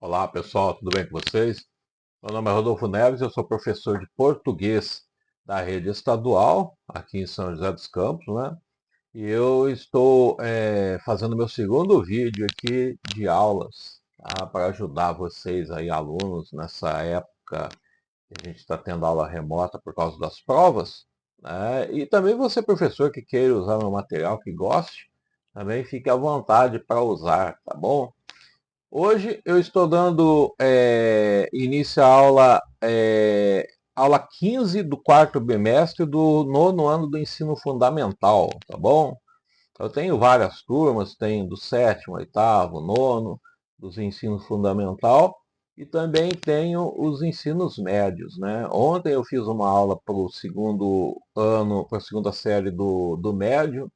Olá pessoal, tudo bem com vocês? Meu nome é Rodolfo Neves, eu sou professor de português da rede estadual aqui em São José dos Campos, né? E eu estou fazendo meu segundo vídeo aqui de aulas, tá? Para ajudar vocês aí, alunos, nessa época que a gente está tendo aula remota por causa das provas, né? E também você, professor, que queira usar meu material, que goste, também fique à vontade para usar, tá bom? Hoje eu estou dando início à aula 15 do quarto bimestre do nono ano do ensino fundamental, tá bom? Eu tenho várias turmas, tenho do sétimo, oitavo, nono, dos ensinos fundamental e também tenho os ensinos médios, né? Ontem eu fiz uma aula para o segundo ano, para a segunda série do médio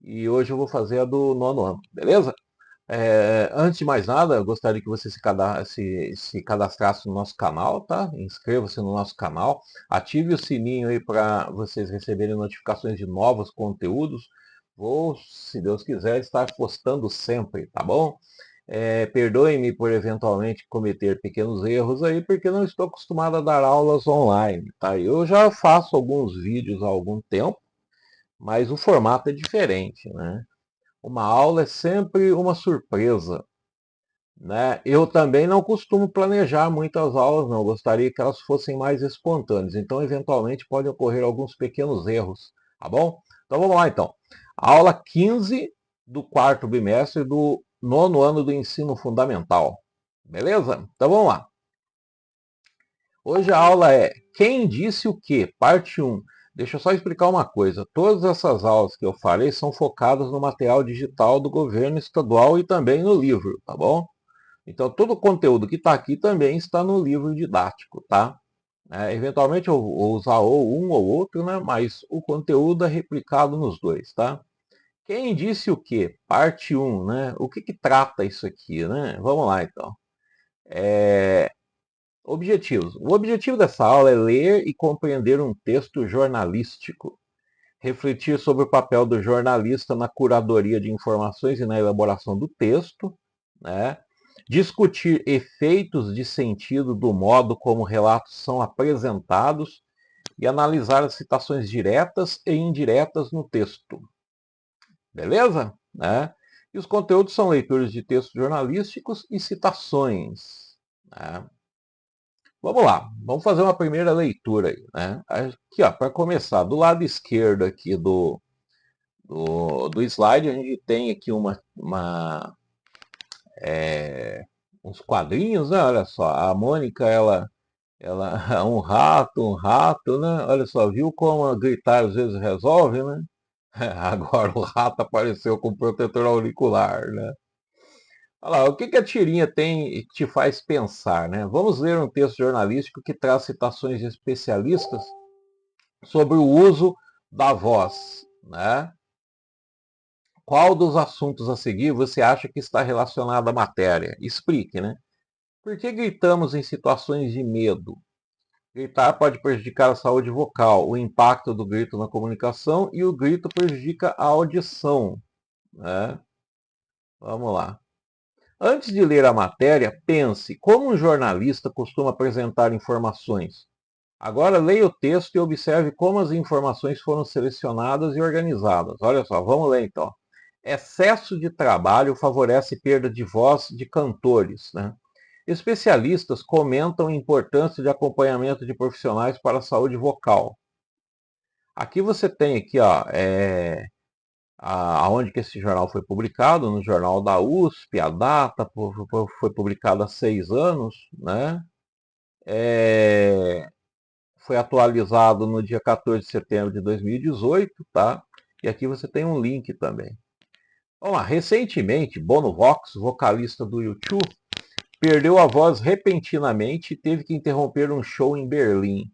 e hoje eu vou fazer a do nono ano, beleza? Antes de mais nada, eu gostaria que você se cadastrasse no nosso canal, tá? Inscreva-se no nosso canal, ative o sininho aí para vocês receberem notificações de novos conteúdos. Vou, se Deus quiser, estar postando sempre, tá bom? Perdoe-me por eventualmente cometer pequenos erros aí, porque não estou acostumado a dar aulas online, tá? Eu já faço alguns vídeos há algum tempo, mas o formato é diferente, né? Uma aula é sempre uma surpresa, né? Eu também não costumo planejar muitas aulas, não. Eu gostaria que elas fossem mais espontâneas. Então, eventualmente, podem ocorrer alguns pequenos erros, tá bom? Então, vamos lá, então. Aula 15 do quarto bimestre do nono ano do ensino fundamental. Beleza? Então, vamos lá. Hoje a aula é Quem Disse o Quê? Parte 1. Deixa eu só explicar uma coisa. Todas essas aulas que eu falei são focadas no material digital do governo estadual e também no livro, tá bom? Então, todo o conteúdo que está aqui também está no livro didático, tá? Eventualmente eu vou usar ou um ou outro, né? Mas o conteúdo é replicado nos dois, tá? Quem disse o quê? Parte um, né? O que que trata isso aqui, né? Vamos lá, então. Objetivos. O objetivo dessa aula é ler e compreender um texto jornalístico, refletir sobre o papel do jornalista na curadoria de informações e na elaboração do texto, né? Discutir efeitos de sentido do modo como relatos são apresentados e analisar as citações diretas e indiretas no texto. Beleza? Né? E os conteúdos são leituras de textos jornalísticos e citações. Né? Vamos lá, vamos fazer uma primeira leitura aí, né? Aqui, ó, para começar, do lado esquerdo aqui do slide, a gente tem aqui uns quadrinhos, né? Olha só, a Mônica, ela um rato, né? Olha só, viu como gritar às vezes resolve, né? Agora o rato apareceu com protetor auricular, né? Olha lá, o que que a tirinha tem e te faz pensar, né? Vamos ler um texto jornalístico que traz citações de especialistas sobre o uso da voz, né? Qual dos assuntos a seguir você acha que está relacionado à matéria? Explique, né? Por que gritamos em situações de medo? Gritar pode prejudicar a saúde vocal, o impacto do grito na comunicação e o grito prejudica a audição, né? Vamos lá. Antes de ler a matéria, pense como um jornalista costuma apresentar informações. Agora leia o texto e observe como as informações foram selecionadas e organizadas. Olha só, vamos ler então. Excesso de trabalho favorece perda de voz de cantores, né? Especialistas comentam a importância de acompanhamento de profissionais para a saúde vocal. Aqui você tem aqui, ó, aonde que esse jornal foi publicado, no jornal da USP, a data foi publicada há 6 anos, né? É, foi atualizado no dia 14 de setembro de 2018, tá? E aqui você tem um link também. Vamos lá, recentemente, Bono Vox, vocalista do YouTube, perdeu a voz repentinamente e teve que interromper um show em Berlim.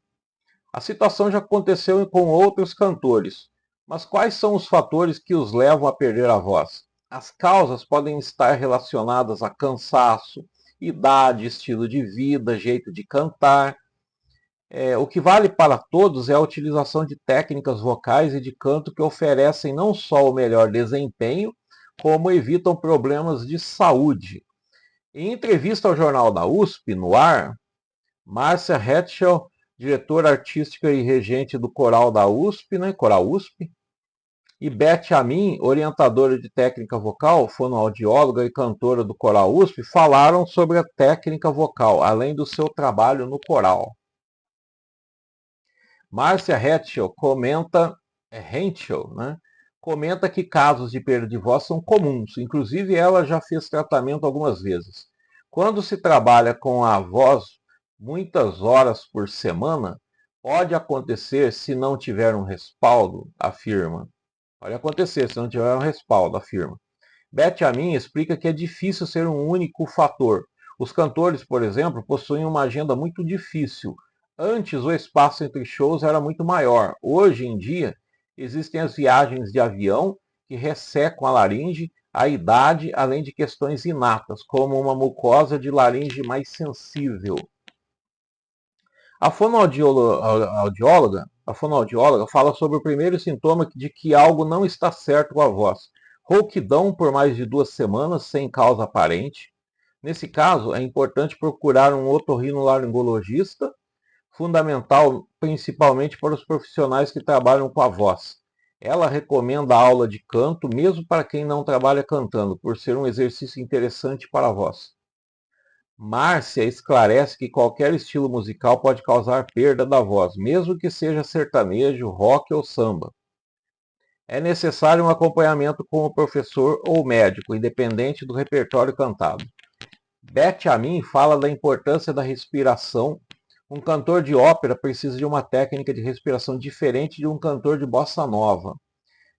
A situação já aconteceu com outros cantores, mas quais são os fatores que os levam a perder a voz? As causas podem estar relacionadas a cansaço, idade, estilo de vida, jeito de cantar. O que vale para todos é a utilização de técnicas vocais e de canto que oferecem não só o melhor desempenho, como evitam problemas de saúde. Em entrevista ao jornal da USP, no ar, Márcia Hetschel, diretora artística e regente do coral da USP, né, Coral USP, e Beth Amin, orientadora de técnica vocal, fonoaudióloga e cantora do Coral USP, falaram sobre a técnica vocal, além do seu trabalho no coral. Márcia Henschel, né, comenta que casos de perda de voz são comuns, inclusive ela já fez tratamento algumas vezes. Quando se trabalha com a voz muitas horas por semana, pode acontecer se não tiver um respaldo, afirma. Pode acontecer se não tiver um respaldo, afirma. Beth Amin explica que é difícil ser um único fator. Os cantores, por exemplo, possuem uma agenda muito difícil. Antes, o espaço entre shows era muito maior. Hoje em dia, existem as viagens de avião que ressecam a laringe, a idade, além de questões inatas, como uma mucosa de laringe mais sensível. A fonoaudióloga fala sobre o primeiro sintoma de que algo não está certo com a voz. Rouquidão por mais de 2 semanas sem causa aparente. Nesse caso, é importante procurar um otorrinolaringologista, fundamental principalmente para os profissionais que trabalham com a voz. Ela recomenda a aula de canto mesmo para quem não trabalha cantando, por ser um exercício interessante para a voz. Márcia esclarece que qualquer estilo musical pode causar perda da voz, mesmo que seja sertanejo, rock ou samba. É necessário um acompanhamento com o professor ou médico, independente do repertório cantado. Beth Amin fala da importância da respiração. Um cantor de ópera precisa de uma técnica de respiração diferente de um cantor de bossa nova.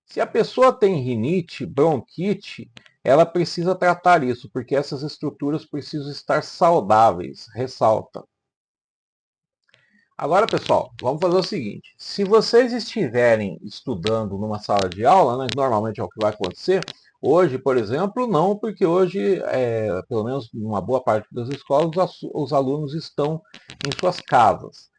Se a pessoa tem rinite, bronquite, ela precisa tratar isso, porque essas estruturas precisam estar saudáveis, ressalta. Agora, pessoal, vamos fazer o seguinte. Se vocês estiverem estudando numa sala de aula, né, normalmente é o que vai acontecer, hoje, por exemplo, não, porque hoje, pelo menos numa boa parte das escolas, os alunos estão em suas casas.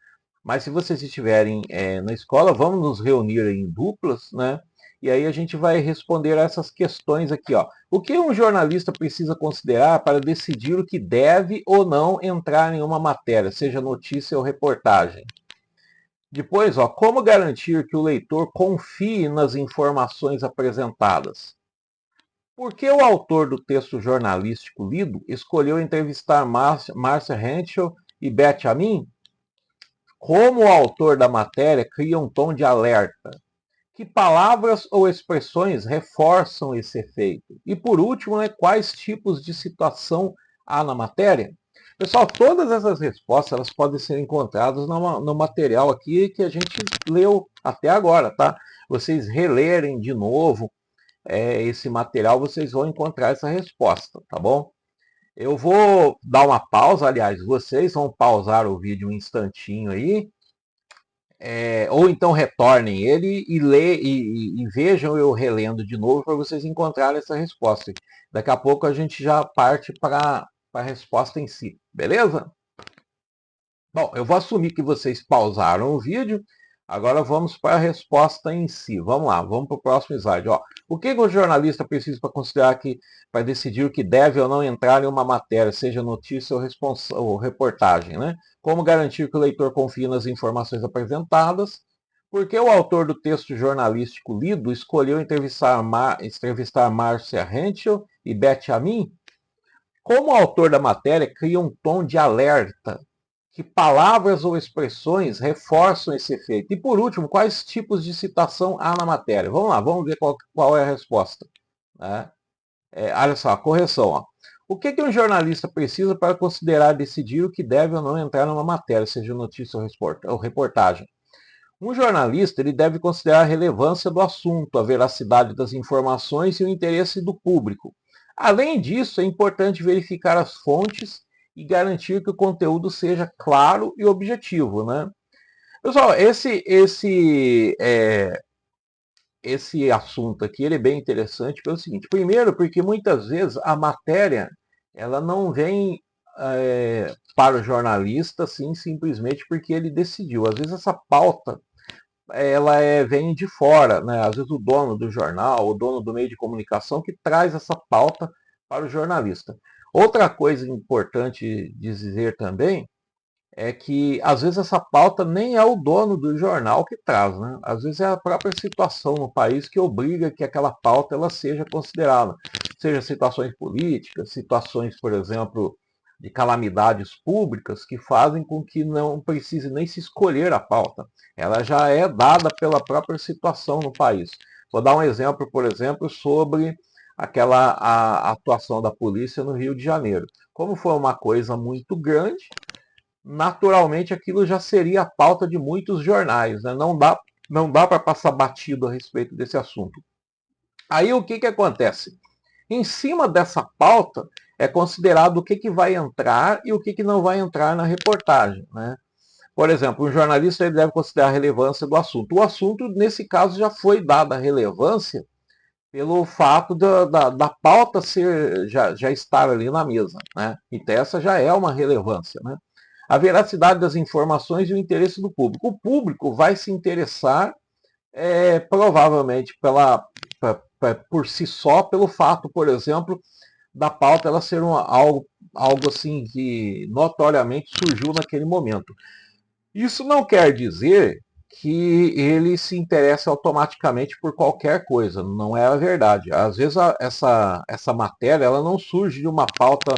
Mas se vocês estiverem na escola, vamos nos reunir em duplas, né? E aí a gente vai responder a essas questões aqui, ó. O que um jornalista precisa considerar para decidir o que deve ou não entrar em uma matéria, seja notícia ou reportagem? Depois, ó, como garantir que o leitor confie nas informações apresentadas? Por que o autor do texto jornalístico lido escolheu entrevistar Márcia Henschel e Beth Amin? Como o autor da matéria cria um tom de alerta? Que palavras ou expressões reforçam esse efeito? E por último, né, quais tipos de situação há na matéria? Pessoal, todas essas respostas elas podem ser encontradas no material aqui que a gente leu até agora, tá? Vocês relerem de novo esse material, vocês vão encontrar essa resposta, tá bom? Eu vou dar uma pausa, aliás, vocês vão pausar o vídeo um instantinho aí, ou então retornem ele e vejam eu relendo de novo para vocês encontrarem essa resposta. Daqui a pouco a gente já parte para a resposta em si, beleza? Bom, eu vou assumir que vocês pausaram o vídeo. Agora vamos para a resposta em si. Vamos lá, vamos para o próximo slide. Ó, o que o jornalista precisa para considerar que, para decidir o que deve ou não entrar em uma matéria, seja notícia ou reportagem, né? Como garantir que o leitor confie nas informações apresentadas? Por que o autor do texto jornalístico lido escolheu entrevistar Márcia Henschel e Beth Amin? Como o autor da matéria cria um tom de alerta? Que palavras ou expressões reforçam esse efeito? E por último, quais tipos de citação há na matéria? Vamos lá, vamos ver qual é a resposta. Né? Olha só, correção. Ó. O que um jornalista precisa para considerar decidir o que deve ou não entrar numa matéria, seja notícia ou reportagem? Um jornalista ele deve considerar a relevância do assunto, a veracidade das informações e o interesse do público. Além disso, é importante verificar as fontes e garantir que o conteúdo seja claro e objetivo, né? Pessoal, esse assunto aqui ele é bem interessante pelo seguinte. Primeiro, porque muitas vezes a matéria ela não vem para o jornalista assim, simplesmente porque ele decidiu. Às vezes essa pauta ela vem de fora, né? Às vezes o dono do jornal, o dono do meio de comunicação que traz essa pauta para o jornalista. Outra coisa importante dizer também é que às vezes essa pauta nem é o dono do jornal que traz, né? Às vezes é a própria situação no país que obriga que aquela pauta ela seja considerada, seja situações políticas, situações, por exemplo, de calamidades públicas que fazem com que não precise nem se escolher a pauta. Ela já é dada pela própria situação no país. Vou dar um exemplo, por exemplo, sobre a atuação da polícia no Rio de Janeiro. Como foi uma coisa muito grande, naturalmente aquilo já seria a pauta de muitos jornais, né? Não dá para passar batido a respeito desse assunto. Aí o que acontece? Em cima dessa pauta é considerado o que vai entrar e o que não vai entrar na reportagem, né? Por exemplo, um jornalista ele deve considerar a relevância do assunto. O assunto, nesse caso, já foi dada a relevância pelo fato da pauta já estar ali na mesa, né? Então essa já é uma relevância, né? A veracidade das informações e o interesse do público. O público vai se interessar provavelmente por si só, pelo fato, por exemplo, da pauta ela ser algo assim que notoriamente surgiu naquele momento. Isso não quer dizer que ele se interessa automaticamente por qualquer coisa, não é a verdade. Às vezes essa matéria ela não surge de uma pauta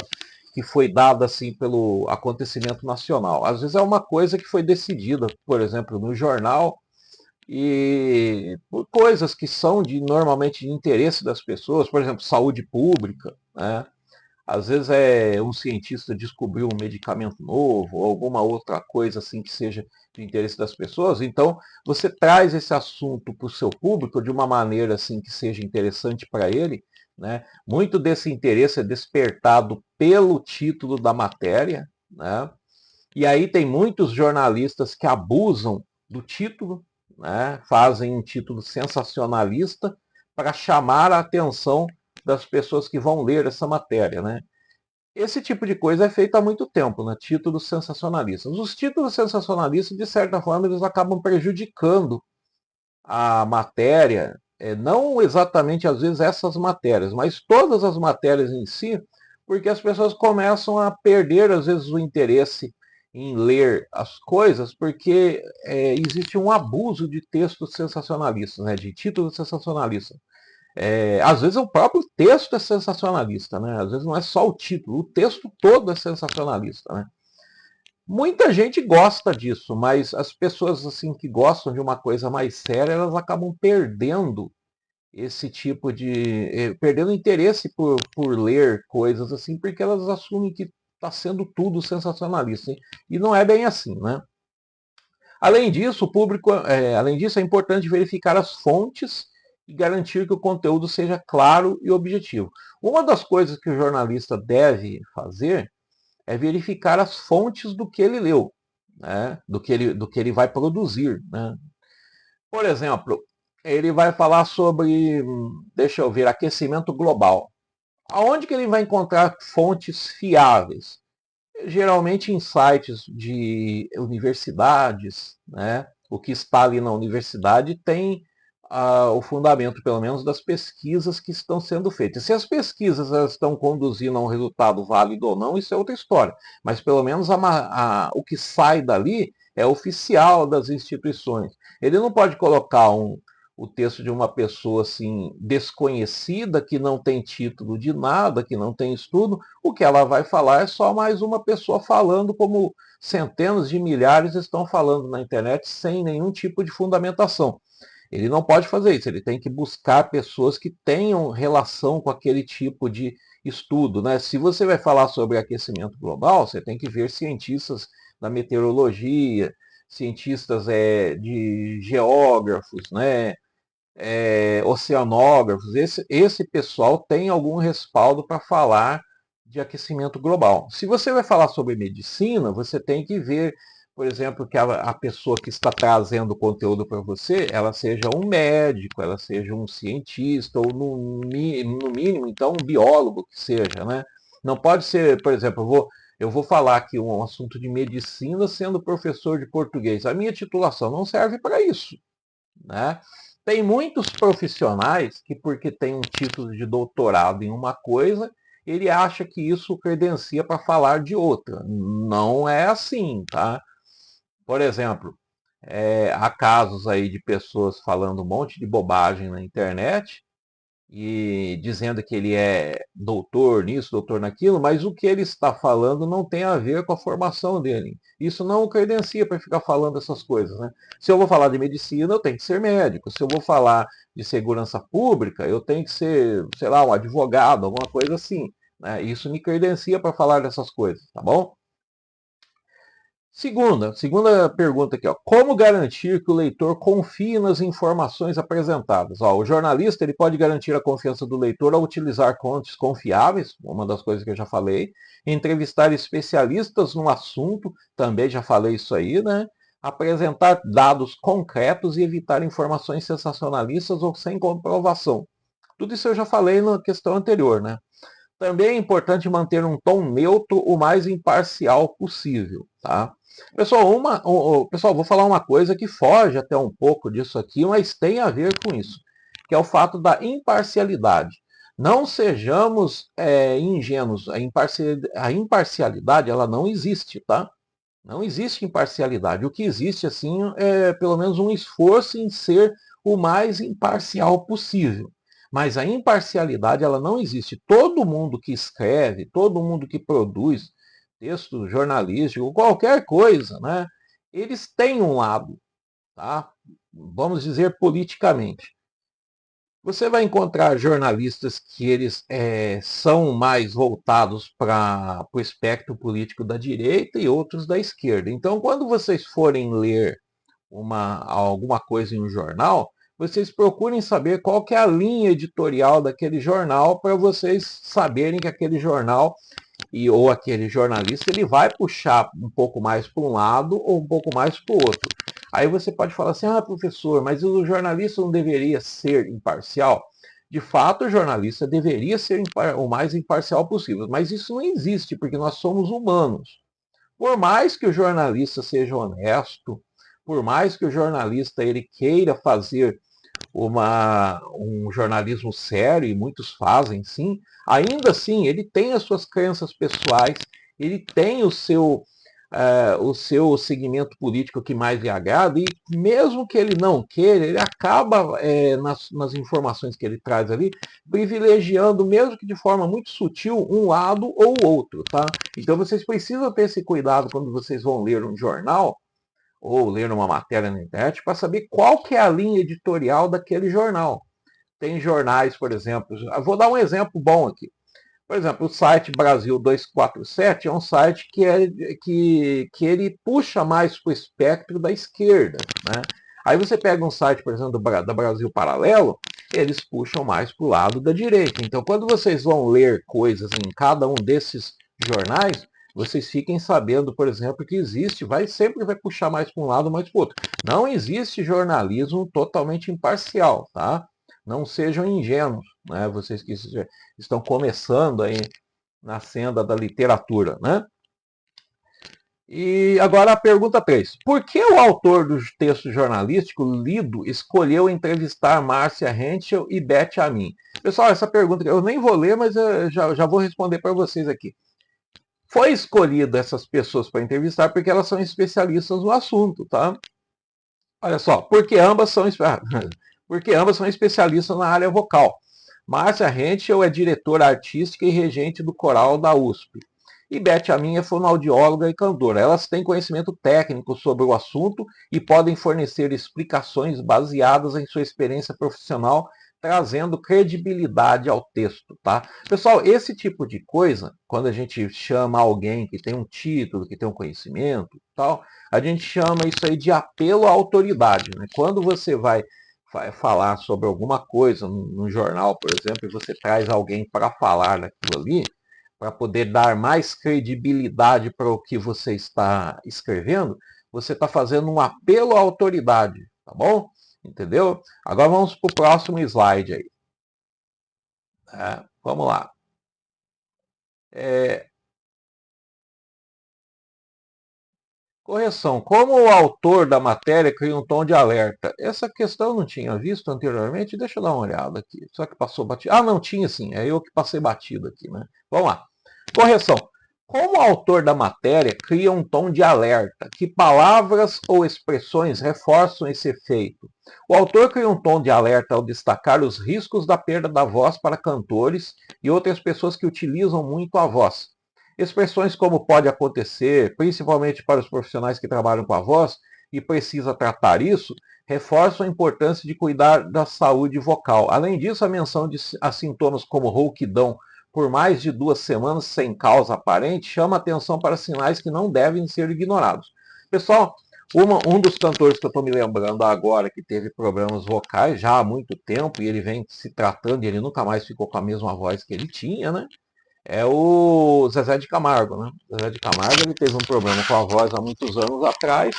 que foi dada assim pelo acontecimento nacional. Às vezes é uma coisa que foi decidida, por exemplo, no jornal e por coisas que são normalmente de interesse das pessoas, por exemplo, saúde pública, né? Às vezes um cientista descobriu um medicamento novo, ou alguma outra coisa assim que seja de interesse das pessoas. Então, você traz esse assunto para o seu público de uma maneira assim que seja interessante para ele, né? Muito desse interesse é despertado pelo título da matéria, né? E aí tem muitos jornalistas que abusam do título, né? Fazem um título sensacionalista para chamar a atenção das pessoas que vão ler essa matéria, né? Esse tipo de coisa é feito há muito tempo, né? Títulos sensacionalistas. Os títulos sensacionalistas, de certa forma, eles acabam prejudicando a matéria, não exatamente às vezes essas matérias, mas todas as matérias em si, porque as pessoas começam a perder às vezes o interesse em ler as coisas, porque existe um abuso de textos sensacionalistas, né? De títulos sensacionalistas. Às vezes o próprio texto é sensacionalista, né? Às vezes não é só o título, o texto todo é sensacionalista, né? Muita gente gosta disso, mas as pessoas assim que gostam de uma coisa mais séria, elas acabam perdendo esse tipo perdendo interesse por ler coisas assim, porque elas assumem que está sendo tudo sensacionalista, hein? E não é bem assim, né? Além disso, além disso, é importante verificar as fontes e garantir que o conteúdo seja claro e objetivo. Uma das coisas que o jornalista deve fazer é verificar as fontes do que ele leu, né? do que ele vai produzir. Né? Por exemplo, ele vai falar sobre, deixa eu ver, aquecimento global. Aonde que ele vai encontrar fontes fiáveis? Geralmente em sites de universidades, né? O que está ali na universidade tem o fundamento, pelo menos, das pesquisas que estão sendo feitas. Se as pesquisas estão conduzindo a um resultado válido ou não, isso é outra história. Mas pelo menos o que sai dali é oficial das instituições. Ele não pode colocar o texto de uma pessoa assim desconhecida, que não tem título de nada, que não tem estudo. O que ela vai falar é só mais uma pessoa falando, como centenas de milhares estão falando na internet sem nenhum tipo de fundamentação. Ele não pode fazer isso, ele tem que buscar pessoas que tenham relação com aquele tipo de estudo, né? Se você vai falar sobre aquecimento global, você tem que ver cientistas da meteorologia, cientistas de geógrafos, né? Oceanógrafos, esse pessoal tem algum respaldo para falar de aquecimento global. Se você vai falar sobre medicina, você tem que ver, por exemplo, que a pessoa que está trazendo o conteúdo para você, ela seja um médico, ela seja um cientista, ou no mínimo, então, um biólogo que seja, né? Não pode ser, por exemplo, eu vou falar aqui um assunto de medicina sendo professor de português. A minha titulação não serve para isso, né? Tem muitos profissionais que, porque tem um título de doutorado em uma coisa, ele acha que isso credencia para falar de outra. Não é assim, tá? Por exemplo, há casos aí de pessoas falando um monte de bobagem na internet e dizendo que ele é doutor nisso, doutor naquilo, mas o que ele está falando não tem a ver com a formação dele. Isso não o credencia para ficar falando essas coisas, né? Se eu vou falar de medicina, eu tenho que ser médico. Se eu vou falar de segurança pública, eu tenho que ser, sei lá, um advogado, alguma coisa assim, né? Isso me credencia para falar dessas coisas, tá bom? Segunda pergunta aqui, ó. Como garantir que o leitor confie nas informações apresentadas? Ó, o jornalista ele pode garantir a confiança do leitor ao utilizar fontes confiáveis, uma das coisas que eu já falei, entrevistar especialistas no assunto, também já falei isso aí, né? Apresentar dados concretos e evitar informações sensacionalistas ou sem comprovação. Tudo isso eu já falei na questão anterior, né? Também é importante manter um tom neutro o mais imparcial possível, tá? Pessoal, pessoal, vou falar uma coisa que foge até um pouco disso aqui, mas tem a ver com isso, que é o fato da imparcialidade. Não sejamos ingênuos, a imparcialidade ela não existe, tá? Não existe imparcialidade. O que existe, assim, é pelo menos um esforço em ser o mais imparcial possível. Mas a imparcialidade, ela não existe. Todo mundo que escreve, todo mundo que produz texto jornalístico, qualquer coisa, né? Eles têm um lado, tá? Vamos dizer politicamente. Você vai encontrar jornalistas que eles são mais voltados para o espectro político da direita e outros da esquerda. Então, quando vocês forem ler alguma coisa em um jornal, vocês procurem saber qual que é a linha editorial daquele jornal para vocês saberem que aquele jornal ou aquele jornalista ele vai puxar um pouco mais para um lado ou um pouco mais para o outro. Aí você pode falar assim, professor, mas o jornalista não deveria ser imparcial? De fato, o jornalista deveria ser o mais imparcial possível, mas isso não existe, porque nós somos humanos. Por mais que o jornalista seja honesto, por mais que o jornalista ele queira fazer um jornalismo sério, e muitos fazem sim, ainda assim ele tem as suas crenças pessoais, ele tem o seu segmento político que mais lhe agrada, e mesmo que ele não queira, ele acaba, nas informações que ele traz ali, privilegiando, mesmo que de forma muito sutil, um lado ou outro, tá? Então vocês precisam ter esse cuidado quando vocês vão ler um jornal, ou ler uma matéria na internet, para saber qual que é a linha editorial daquele jornal. Tem jornais, por exemplo, vou dar um exemplo bom aqui. Por exemplo, o site Brasil 247 é um site que ele puxa mais para o espectro da esquerda. Né? Aí você pega um site, por exemplo, da Brasil Paralelo, eles puxam mais para o lado da direita. Então, quando vocês vão ler coisas em cada um desses jornais, vocês fiquem sabendo, por exemplo, que sempre vai puxar mais para um lado, mais para o outro. Não existe jornalismo totalmente imparcial, tá? Não sejam ingênuos, né? Vocês que estão começando aí na senda da literatura, né? E agora a pergunta 3. Por que o autor do texto jornalístico lido escolheu entrevistar Márcia Henschel e Beth Amin? Pessoal, essa pergunta eu nem vou ler, mas eu já vou responder para vocês aqui. Foi escolhida essas pessoas para entrevistar porque elas são especialistas no assunto, tá? Olha só, porque ambas são especialistas na área vocal. Márcia Henschel é diretora artística e regente do coral da USP. E Beth Amin é fonoaudióloga e cantora. Elas têm conhecimento técnico sobre o assunto e podem fornecer explicações baseadas em sua experiência profissional, trazendo credibilidade ao texto, tá? Pessoal, esse tipo de coisa, quando a gente chama alguém que tem um título, que tem um conhecimento, tal, a gente chama isso aí de apelo à autoridade, né? Quando você vai falar sobre alguma coisa no jornal, por exemplo, e você traz alguém para falar daquilo ali, para poder dar mais credibilidade para o que você está escrevendo, você está fazendo um apelo à autoridade, tá bom? Entendeu? Agora vamos para o próximo slide aí. Vamos lá. Correção. Como o autor da matéria cria um tom de alerta? Essa questão eu não tinha visto anteriormente. Deixa eu dar uma olhada aqui. Só que passou batido. Ah, não, tinha sim. É eu que passei batido aqui, né? Vamos lá. Correção. Como o autor da matéria cria um tom de alerta? Que palavras ou expressões reforçam esse efeito? O autor cria um tom de alerta ao destacar os riscos da perda da voz para cantores e outras pessoas que utilizam muito a voz. Expressões como pode acontecer, principalmente para os profissionais que trabalham com a voz e precisa tratar isso, reforçam a importância de cuidar da saúde vocal. Além disso, a menção a sintomas como rouquidão por mais de 2 semanas sem causa aparente chama atenção para sinais que não devem ser ignorados. Pessoal, um dos cantores que eu estou me lembrando agora que teve problemas vocais já há muito tempo e ele vem se tratando e ele nunca mais ficou com a mesma voz que ele tinha, né? É o Zezé de Camargo, né? Zezé de Camargo ele teve um problema com a voz há muitos anos atrás,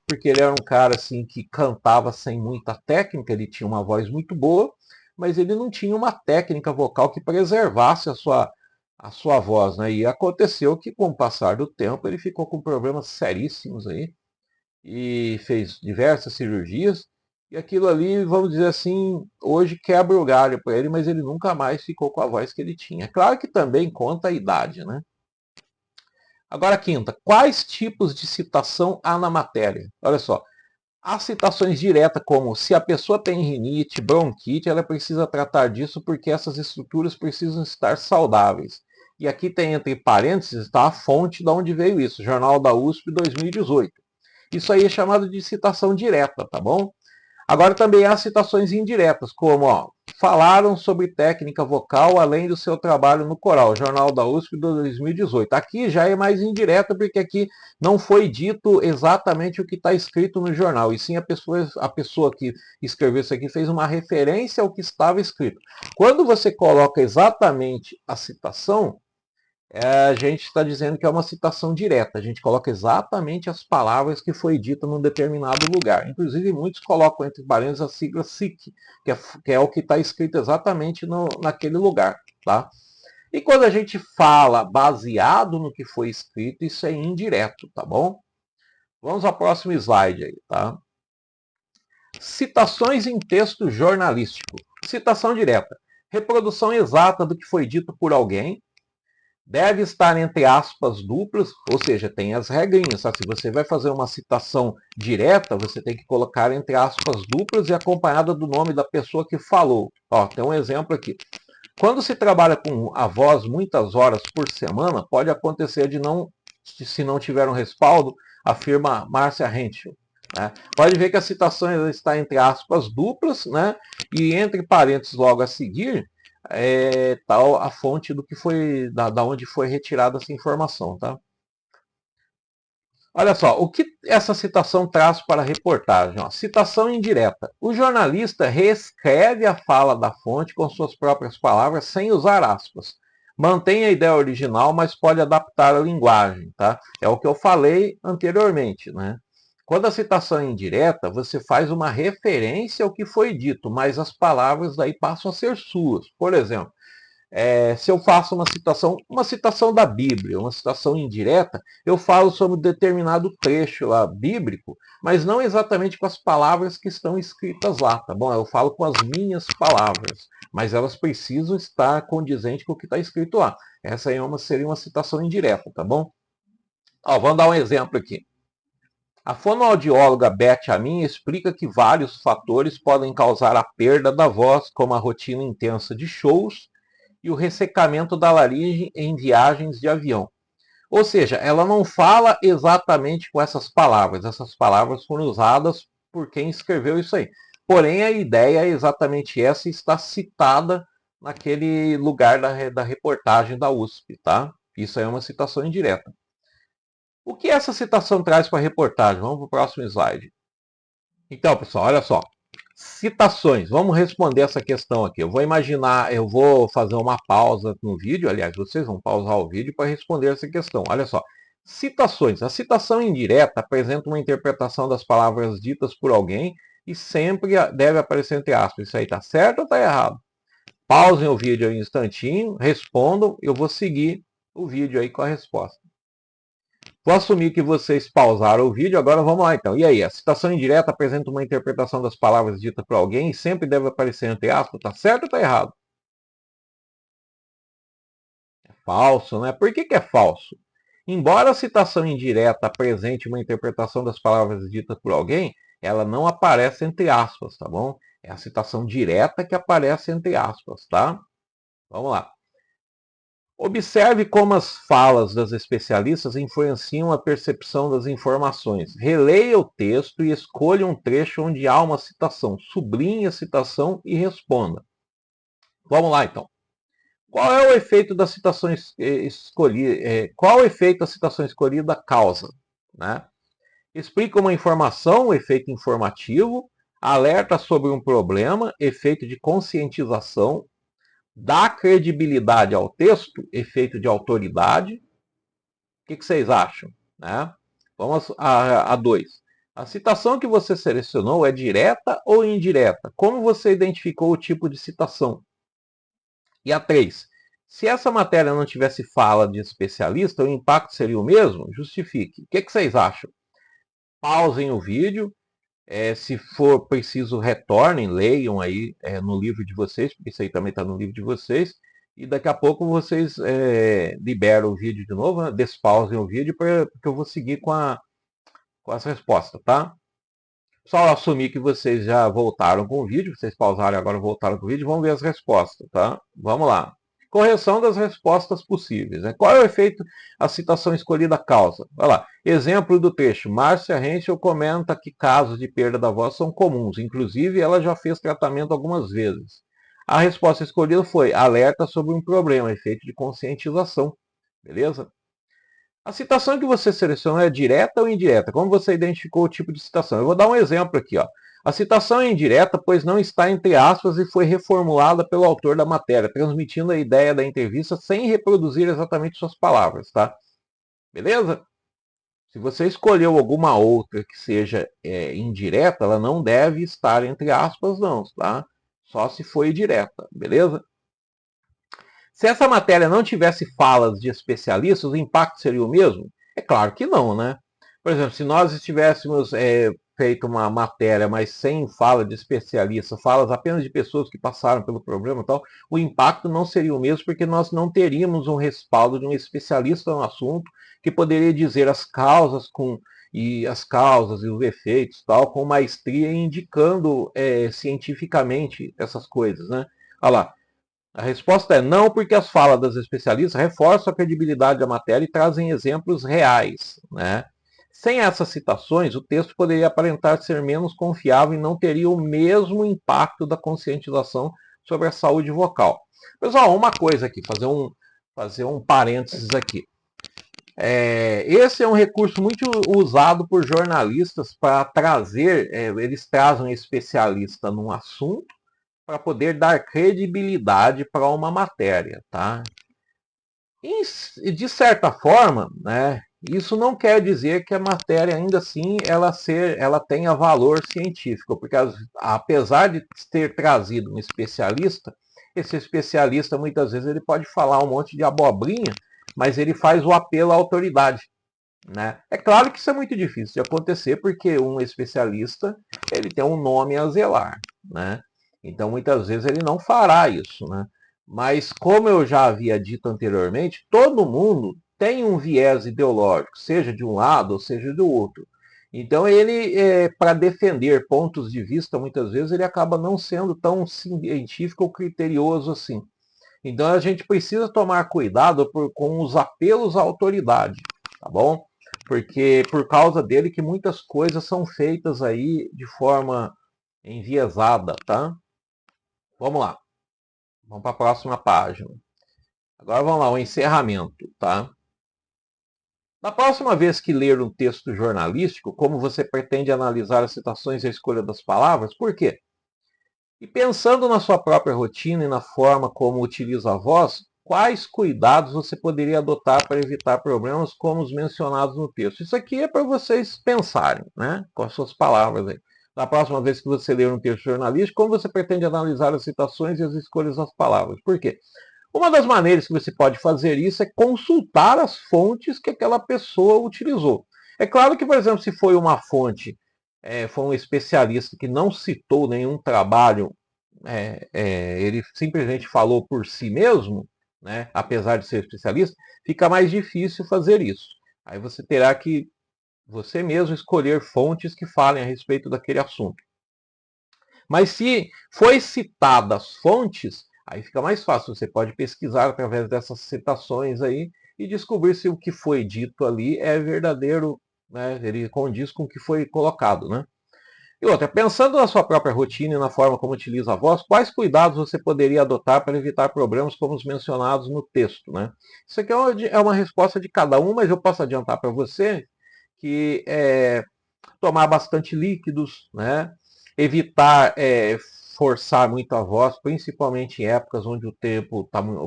porque ele era um cara assim que cantava sem muita técnica, ele tinha uma voz muito boa, mas ele não tinha uma técnica vocal que preservasse a sua voz, né? E aconteceu que com o passar do tempo ele ficou com problemas seríssimos aí e fez diversas cirurgias. E aquilo ali, vamos dizer assim, hoje quebra o galho para ele, mas ele nunca mais ficou com a voz que ele tinha. É claro que também conta a idade, né? Agora, quinta, quais tipos de citação há na matéria? Olha só, há citações diretas como se a pessoa tem rinite, bronquite, ela precisa tratar disso porque essas estruturas precisam estar saudáveis. E aqui tem entre parênteses está a fonte de onde veio isso, Jornal da USP 2018. Isso aí é chamado de citação direta, tá bom? Agora também há citações indiretas, como falaram sobre técnica vocal além do seu trabalho no coral, Jornal da USP de 2018. Aqui já é mais indireta, porque aqui não foi dito exatamente o que está escrito no jornal, e sim a pessoa que escreveu isso aqui fez uma referência ao que estava escrito. Quando você coloca exatamente a citação, a gente está dizendo que é uma citação direta. A gente coloca exatamente as palavras que foi dita num determinado lugar. Inclusive, muitos colocam entre parênteses a sigla SIC, que é o que está escrito exatamente naquele lugar. Tá? E quando a gente fala baseado no que foi escrito, isso é indireto, tá bom? Vamos ao próximo slide aí, tá? Citações em texto jornalístico. Citação direta. Reprodução exata do que foi dito por alguém, deve estar entre aspas duplas, ou seja, tem as regrinhas. Sabe? Se você vai fazer uma citação direta, você tem que colocar entre aspas duplas e acompanhada do nome da pessoa que falou. Tem um exemplo aqui. Quando se trabalha com a voz muitas horas por semana, pode acontecer se não tiver um respaldo, afirma Márcia Henschel. Né? Pode ver que a citação está entre aspas duplas, né? E entre parênteses logo a seguir, tal a fonte do que foi, da onde foi retirada essa informação, tá? Olha só, o que essa citação traz para a reportagem? Citação indireta. O jornalista reescreve a fala da fonte com suas próprias palavras, sem usar aspas. Mantém a ideia original, mas pode adaptar a linguagem, tá? É o que eu falei anteriormente, né? Quando a citação é indireta, você faz uma referência ao que foi dito, mas as palavras daí passam a ser suas. Por exemplo, se eu faço uma citação da Bíblia, uma citação indireta, eu falo sobre um determinado trecho lá bíblico, mas não exatamente com as palavras que estão escritas lá, tá bom? Eu falo com as minhas palavras, mas elas precisam estar condizentes com o que está escrito lá. Essa aí seria uma citação indireta, tá bom? Vamos dar um exemplo aqui. A fonoaudióloga Beth Amin explica que vários fatores podem causar a perda da voz, como a rotina intensa de shows e o ressecamento da laringe em viagens de avião. Ou seja, ela não fala exatamente com essas palavras foram usadas por quem escreveu isso aí. Porém, a ideia é exatamente essa e está citada naquele lugar da reportagem da USP, tá? Isso aí é uma citação indireta. O que essa citação traz para a reportagem? Vamos para o próximo slide. Então, pessoal, olha só. Citações. Vamos responder essa questão aqui. Eu vou fazer uma pausa no vídeo, aliás, vocês vão pausar o vídeo para responder essa questão. Olha só. Citações. A citação indireta apresenta uma interpretação das palavras ditas por alguém e sempre deve aparecer entre aspas. Isso aí está certo ou está errado? Pausem o vídeo aí um instantinho, respondam, eu vou seguir o vídeo aí com a resposta. Vou assumir que vocês pausaram o vídeo, agora vamos lá então. E aí, a citação indireta apresenta uma interpretação das palavras ditas por alguém e sempre deve aparecer entre aspas, tá certo ou tá errado? É falso, né? Por que é falso? Embora a citação indireta apresente uma interpretação das palavras ditas por alguém, ela não aparece entre aspas, tá bom? É a citação direta que aparece entre aspas, tá? Vamos lá. Observe como as falas das especialistas influenciam a percepção das informações. Releia o texto e escolha um trecho onde há uma citação. Sublinhe a citação e responda. Vamos lá, então. Qual é o efeito da citação escolhida? Qual o efeito da citação escolhida causa? Né? Explica uma informação, efeito informativo, alerta sobre um problema, efeito de conscientização, dá credibilidade ao texto, efeito de autoridade. O que vocês acham? Né? Vamos a 2. A citação que você selecionou é direta ou indireta? Como você identificou o tipo de citação? E a 3. Se essa matéria não tivesse fala de especialista, o impacto seria o mesmo? Justifique. O que vocês acham? Pausem o vídeo. Se for preciso, retornem, leiam aí no livro de vocês, porque isso aí também está no livro de vocês. E daqui a pouco vocês liberam o vídeo de novo, né? Despausem o vídeo, porque eu vou seguir com as respostas, tá? Só assumir que vocês já voltaram com o vídeo, vocês pausaram e agora voltaram com o vídeo, vamos ver as respostas, tá? Vamos lá. Correção das respostas possíveis. Né? Qual é o efeito a citação escolhida causa? Olha lá. Exemplo do trecho. Márcia Henschel comenta que casos de perda da voz são comuns. Inclusive, ela já fez tratamento algumas vezes. A resposta escolhida foi alerta sobre um problema, efeito de conscientização. Beleza? A citação que você selecionou é direta ou indireta? Como você identificou o tipo de citação? Eu vou dar um exemplo aqui. Ó. A citação é indireta, pois não está entre aspas e foi reformulada pelo autor da matéria, transmitindo a ideia da entrevista sem reproduzir exatamente suas palavras. Tá? Beleza? Se você escolheu alguma outra que seja indireta, ela não deve estar entre aspas, não. Tá? Só se foi direta. Beleza? Se essa matéria não tivesse falas de especialistas, o impacto seria o mesmo? É claro que não, né? Por exemplo, se nós estivéssemos feito uma matéria, mas sem fala de especialistas, falas apenas de pessoas que passaram pelo problema e tal, o impacto não seria o mesmo, porque nós não teríamos um respaldo de um especialista no assunto que poderia dizer as causas e os efeitos tal, com maestria, indicando cientificamente essas coisas, né? Olha lá. A resposta é não, porque as falas das especialistas reforçam a credibilidade da matéria e trazem exemplos reais. Né? Sem essas citações, o texto poderia aparentar ser menos confiável e não teria o mesmo impacto da conscientização sobre a saúde vocal. Pessoal, uma coisa aqui, fazer um parênteses aqui. Esse é um recurso muito usado por jornalistas para trazer, eles trazem um especialista num assunto, para poder dar credibilidade para uma matéria, tá? E, de certa forma, né, isso não quer dizer que a matéria ainda assim ela tenha valor científico, porque apesar de ter trazido um especialista, esse especialista muitas vezes ele pode falar um monte de abobrinha, mas ele faz o apelo à autoridade. Né? É claro que isso é muito difícil de acontecer, porque um especialista ele tem um nome a zelar. Né? Então, muitas vezes, ele não fará isso. Né? Mas, como eu já havia dito anteriormente, todo mundo tem um viés ideológico, seja de um lado ou seja do outro. Então, ele, para defender pontos de vista, muitas vezes, ele acaba não sendo tão científico ou criterioso assim. Então, a gente precisa tomar cuidado com os apelos à autoridade, tá bom? Porque por causa dele que muitas coisas são feitas aí de forma enviesada, tá? Vamos lá. Vamos para a próxima página. Agora vamos lá, o encerramento, tá? Na próxima vez que ler um texto jornalístico, como você pretende analisar as citações e a escolha das palavras? Por quê? E pensando na sua própria rotina e na forma como utiliza a voz, quais cuidados você poderia adotar para evitar problemas como os mencionados no texto? Isso aqui é para vocês pensarem, né? Com as suas palavras aí. Na próxima vez que você ler um texto jornalístico, como você pretende analisar as citações e as escolhas das palavras? Por quê? Uma das maneiras que você pode fazer isso é consultar as fontes que aquela pessoa utilizou. É claro que, por exemplo, se foi uma fonte, foi um especialista que não citou nenhum trabalho, ele simplesmente falou por si mesmo, né, apesar de ser especialista, fica mais difícil fazer isso. Aí você terá que você mesmo escolher fontes que falem a respeito daquele assunto. Mas se foi citadas fontes, aí fica mais fácil. Você pode pesquisar através dessas citações aí e descobrir se o que foi dito ali é verdadeiro, né? Ele condiz com o que foi colocado, né? E outra, pensando na sua própria rotina e na forma como utiliza a voz, quais cuidados você poderia adotar para evitar problemas como os mencionados no texto, né? Isso aqui é uma resposta de cada um, mas eu posso adiantar para você que tomar bastante líquidos, né? Evitar forçar muito a voz, principalmente em épocas onde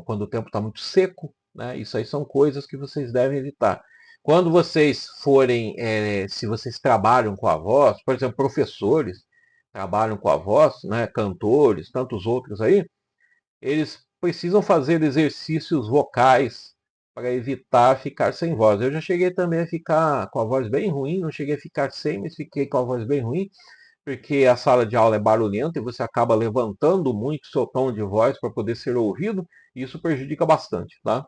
quando o tempo está muito seco, né? Isso aí são coisas que vocês devem evitar. Quando vocês forem, se vocês trabalham com a voz, por exemplo, professores trabalham com a voz, né? Cantores, tantos outros aí, eles precisam fazer exercícios vocais para evitar ficar sem voz. Eu já cheguei também a ficar com a voz bem ruim, não cheguei a ficar sem, mas fiquei com a voz bem ruim, porque a sala de aula é barulhenta e você acaba levantando muito seu tom de voz para poder ser ouvido, e isso prejudica bastante, tá?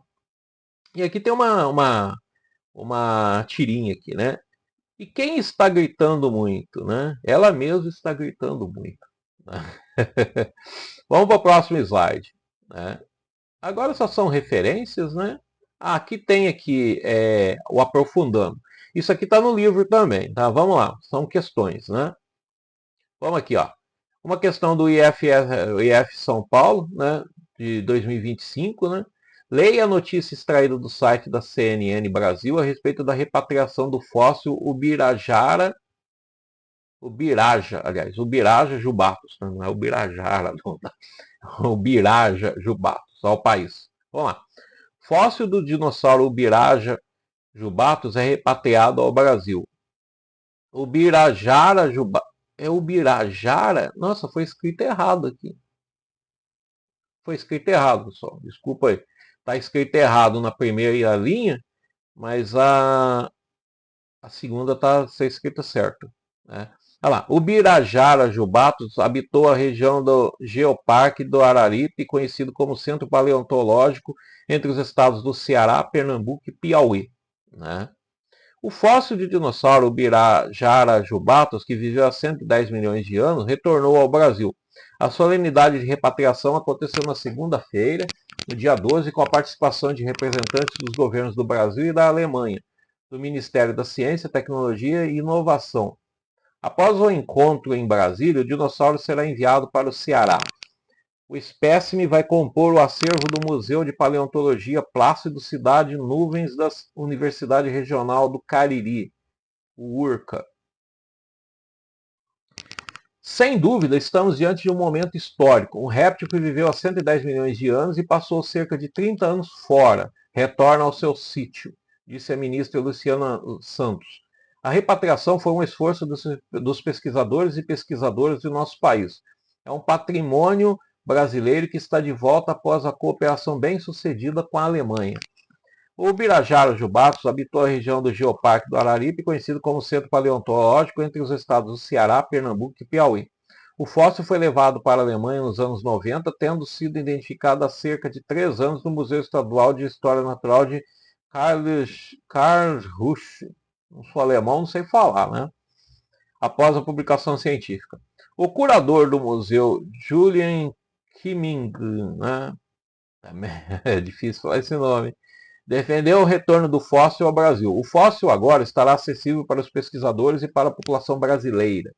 E aqui tem uma tirinha aqui, né? E quem está gritando muito, né? Ela mesma está gritando muito. Né? Vamos para o próximo slide. Né? Agora só são referências, né? Aqui tem o aprofundando. Isso aqui está no livro também, tá? Vamos lá, são questões, né? Vamos aqui, ó. Uma questão do IF São Paulo, né? De 2025, né? Leia a notícia extraída do site da CNN Brasil a respeito da repatriação do fóssil Ubiraja jubatus, não é Ubirajara, não, tá? Ubiraja jubatus, ao país. Vamos lá. Fóssil do dinossauro Ubiraja jubatus é repatriado ao Brasil. Ubirajara jubatus. É Ubirajara? Nossa, foi escrito errado aqui. Foi escrito errado, pessoal. Desculpa aí. Está escrito errado na primeira linha, mas a segunda está escrita certo. Né? Olha lá. Ubirajara jubatus habitou a região do Geoparque do Araripe, conhecido como Centro Paleontológico, entre os estados do Ceará, Pernambuco e Piauí. Né? O fóssil de dinossauro Ubirajara jubatus, que viveu há 110 milhões de anos, retornou ao Brasil. A solenidade de repatriação aconteceu na segunda-feira, no dia 12, com a participação de representantes dos governos do Brasil e da Alemanha, do Ministério da Ciência, Tecnologia e Inovação. Após o encontro em Brasília, o dinossauro será enviado para o Ceará. O espécime vai compor o acervo do Museu de Paleontologia Plácido Cidade Nuvens da Universidade Regional do Cariri, o URCA. Sem dúvida, estamos diante de um momento histórico. Um réptil que viveu há 110 milhões de anos e passou cerca de 30 anos fora, retorna ao seu sítio, disse a ministra Luciana Santos. A repatriação foi um esforço dos pesquisadores e pesquisadoras do nosso país. É um patrimônio brasileiro que está de volta após a cooperação bem-sucedida com a Alemanha. O Ubirajara jubatus habitou a região do Geoparque do Araripe, conhecido como Centro Paleontológico, entre os estados do Ceará, Pernambuco e Piauí. O fóssil foi levado para a Alemanha nos anos 90, tendo sido identificado há cerca de 3 anos no Museu Estadual de História Natural de Karlsruhe. Não sou alemão, não sei falar, né? Após a publicação científica. O curador do museu, Julian Kimming, né? É difícil falar esse nome, defendeu o retorno do fóssil ao Brasil. O fóssil agora estará acessível para os pesquisadores e para a população brasileira.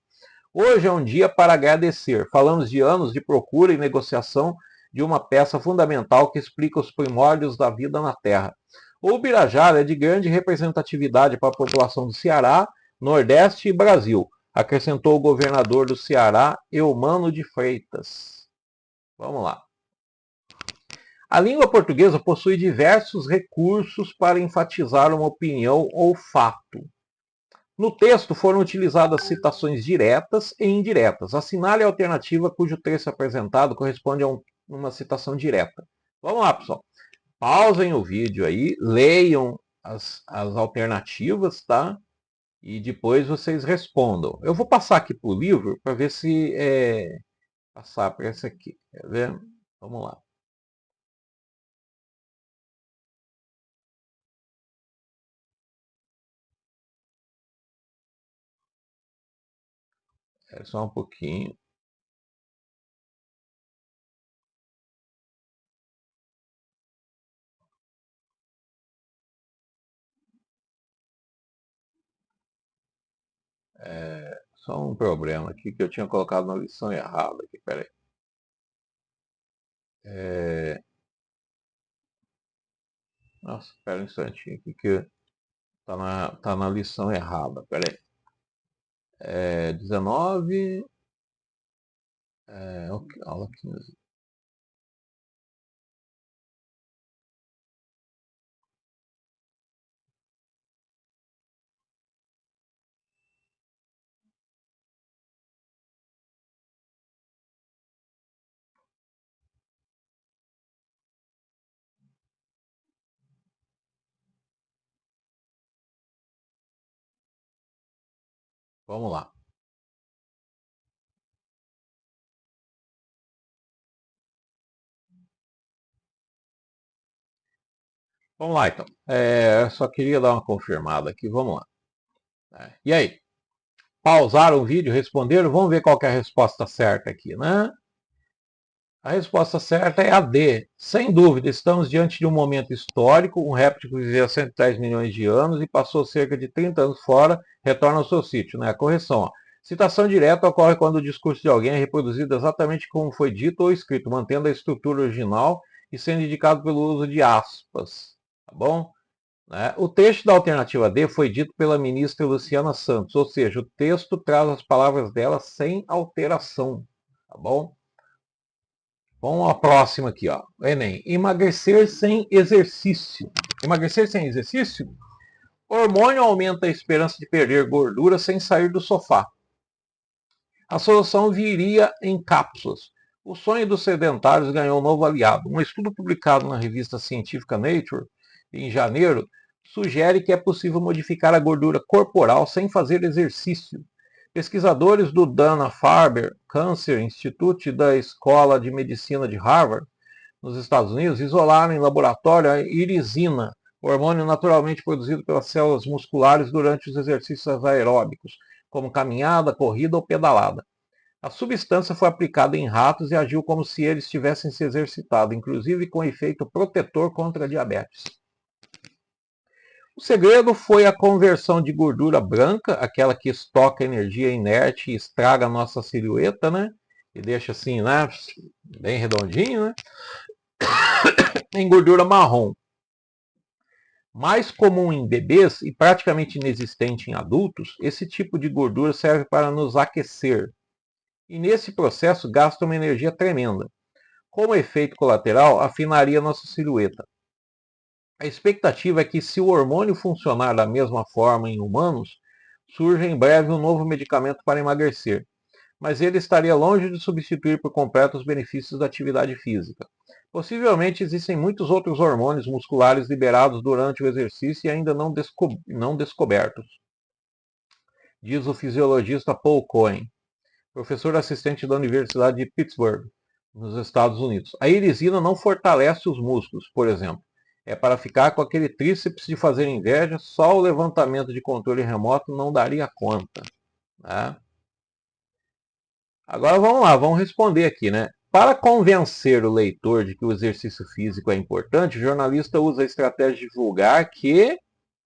Hoje é um dia para agradecer. Falamos de anos de procura e negociação de uma peça fundamental que explica os primórdios da vida na Terra. O Ubirajara é de grande representatividade para a população do Ceará, Nordeste e Brasil, acrescentou o governador do Ceará, Eumano de Freitas. Vamos lá. A língua portuguesa possui diversos recursos para enfatizar uma opinião ou fato. No texto foram utilizadas citações diretas e indiretas. Assinale a alternativa cujo trecho apresentado corresponde a uma citação direta. Vamos lá, pessoal. Pausem o vídeo aí, leiam as alternativas, tá? E depois vocês respondam. Eu vou passar aqui para o livro para ver se passar para essa aqui. Quer ver? Vamos lá. É só um pouquinho. Só um problema aqui que eu tinha colocado na lição errada aqui. Peraí. Nossa, espera um instantinho aqui que tá na lição errada. Peraí. 19. Aula 15. Vamos lá. Vamos lá, então. Eu só queria dar uma confirmada aqui. Vamos lá. E aí? Pausaram o vídeo, responderam? Vamos ver qual que é a resposta certa aqui, né? A resposta certa é a D. Sem dúvida, estamos diante de um momento histórico. Um réptil que viveu há 110 milhões de anos e passou cerca de 30 anos fora, retorna ao seu sítio. Né? Correção. Ó. Citação direta ocorre quando o discurso de alguém é reproduzido exatamente como foi dito ou escrito, mantendo a estrutura original e sendo indicado pelo uso de aspas. Tá bom? Né? O texto da alternativa D foi dito pela ministra Luciana Santos, ou seja, o texto traz as palavras dela sem alteração. Tá bom? Vamos à próxima aqui, ó. Enem. Emagrecer sem exercício. Emagrecer sem exercício? O hormônio aumenta a esperança de perder gordura sem sair do sofá. A solução viria em cápsulas. O sonho dos sedentários ganhou um novo aliado. Um estudo publicado na revista científica Nature, em janeiro, sugere que é possível modificar a gordura corporal sem fazer exercício. Pesquisadores do Dana-Farber Cancer Institute da Escola de Medicina de Harvard, nos Estados Unidos, isolaram em laboratório a irisina, hormônio naturalmente produzido pelas células musculares durante os exercícios aeróbicos, como caminhada, corrida ou pedalada. A substância foi aplicada em ratos e agiu como se eles tivessem se exercitado, inclusive com efeito protetor contra a diabetes. O segredo foi a conversão de gordura branca, aquela que estoca energia inerte e estraga a nossa silhueta, né? E deixa assim, né? Bem redondinho, né? Em gordura marrom. Mais comum em bebês e praticamente inexistente em adultos, esse tipo de gordura serve para nos aquecer. E nesse processo gasta uma energia tremenda. Como efeito colateral, afinaria nossa silhueta. A expectativa é que, se o hormônio funcionar da mesma forma em humanos, surja em breve um novo medicamento para emagrecer, mas ele estaria longe de substituir por completo os benefícios da atividade física. Possivelmente existem muitos outros hormônios musculares liberados durante o exercício e ainda não descobertos, diz o fisiologista Paul Cohen, professor assistente da Universidade de Pittsburgh, nos Estados Unidos. A irisina não fortalece os músculos, por exemplo. É para ficar com aquele tríceps de fazer inveja, só o levantamento de controle remoto não daria conta. Né? Agora vamos lá, vamos responder aqui, né? Para convencer o leitor de que o exercício físico é importante, o jornalista usa a estratégia de divulgar que,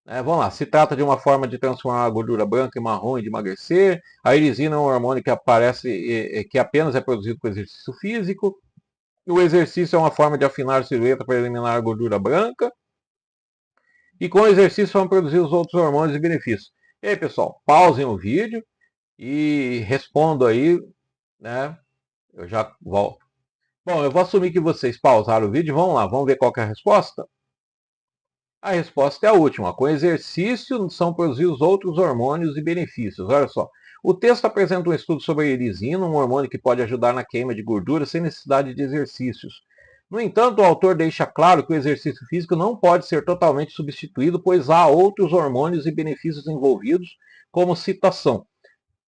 vamos lá, se trata de uma forma de transformar a gordura branca em marrom e de emagrecer. A irisina é um hormônio que aparece, que apenas é produzido com exercício físico. O exercício é uma forma de afinar a silhueta para eliminar a gordura branca. E com o exercício vão produzir os outros hormônios e benefícios. E aí, pessoal, pausem o vídeo e respondam aí, né? Eu já volto. Bom, eu vou assumir que vocês pausaram o vídeo. Vamos lá, vamos ver qual é a resposta? A resposta é a última. Com exercício são produzidos outros hormônios e benefícios. Olha só. O texto apresenta um estudo sobre a irisina, um hormônio que pode ajudar na queima de gordura sem necessidade de exercícios. No entanto, o autor deixa claro que o exercício físico não pode ser totalmente substituído, pois há outros hormônios e benefícios envolvidos, como citação.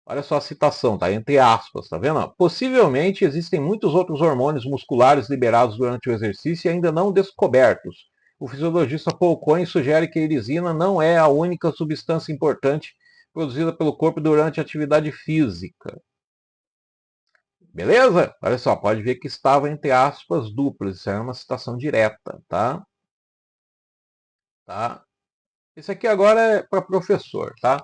Olha só a citação, tá? Entre aspas, tá vendo? Possivelmente existem muitos outros hormônios musculares liberados durante o exercício e ainda não descobertos. O fisiologista Paul Cohen sugere que a erisina não é a única substância importante produzida pelo corpo durante a atividade física. Beleza? Olha só, pode ver que estava entre aspas duplas, isso é uma citação direta, tá? Tá? Esse aqui agora é para professor, tá?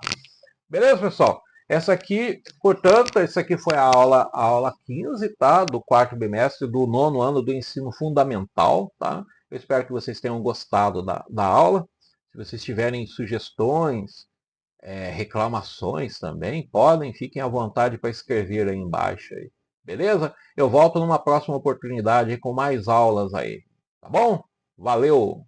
Beleza, pessoal? Essa aqui, portanto, essa aqui foi a aula 15, tá? Do quarto bimestre do nono ano do ensino fundamental, tá? Eu espero que vocês tenham gostado da aula. Se vocês tiverem sugestões, reclamações também, podem, fiquem à vontade para escrever aí embaixo. Aí. Beleza? Eu volto numa próxima oportunidade com mais aulas aí. Tá bom? Valeu!